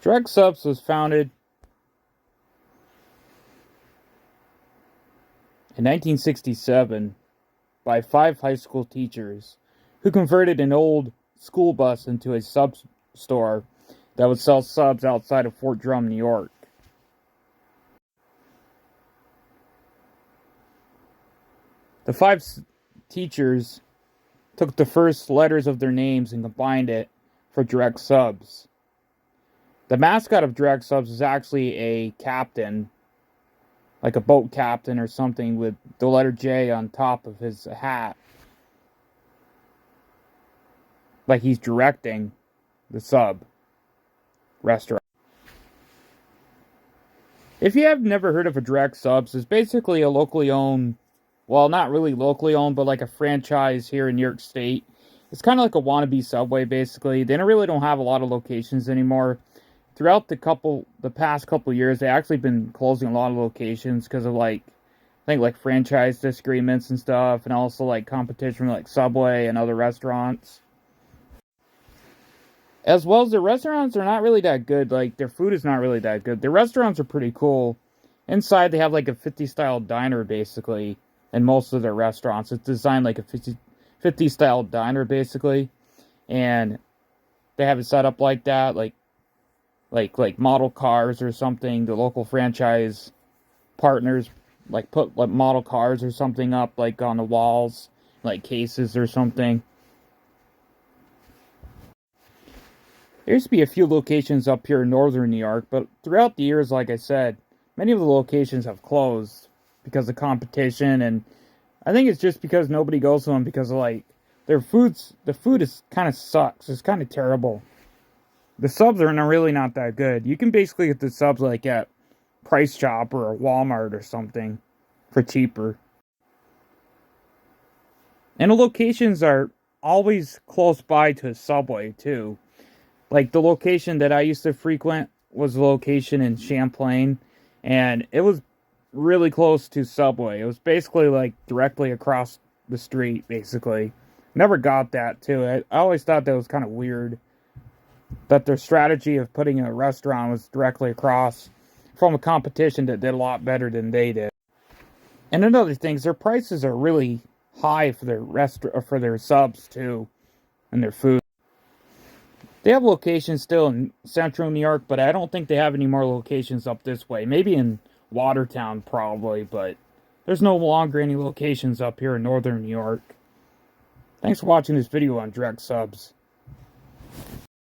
JRECK Subs was founded in 1967 by 5 high school teachers who converted an old school bus into a sub store that would sell subs outside of Fort Drum, New York. The 5 teachers took the first letters of their names and combined it for JRECK Subs. The mascot of JRECK Subs is actually a captain, like a boat captain or something, with the letter J on top of his hat. Like he's directing the sub restaurant. If you have never heard of a JRECK Subs, it's basically a locally owned, well, not really locally owned, but like a franchise here in New York State. It's kind of like a wannabe Subway, basically. They really don't have a lot of locations anymore. Throughout the past couple years, they actually been closing a lot of locations because of I think like franchise disagreements and stuff, and also like competition with like Subway and other restaurants. As well as their restaurants are not really that good. Like their food is not really that good. Their restaurants are pretty cool. Inside they have like a 50s style diner basically in most of their restaurants. It's designed like a 50s style diner basically, and they have it set up like that, like model cars or something. The local franchise partners like put like model cars or something up like on the walls, like cases or something. There used to be a few locations up here in northern New York, but throughout the years, like I said, many of the locations have closed because of competition, and I think it's just because nobody goes to them because of like the food is kind of sucks. It's kind of terrible. The subs are really not that good. You can basically get the subs like at Price Chopper or Walmart or something for cheaper. And the locations are always close by to a Subway too. Like the location that I used to frequent was a location in Champlain, and it was really close to Subway. It was basically like directly across the street, basically. Never got that too. I always thought that was kind of weird that their strategy of putting a restaurant was directly across from a competition that did a lot better than they did. And another thing is their prices are really high for their subs too, and their food. They have locations still in central New York, but I don't think they have any more locations up this way. Maybe in Watertown, probably, but there's no longer any locations up here in northern New York. Thanks for watching this video on JRECK Subs.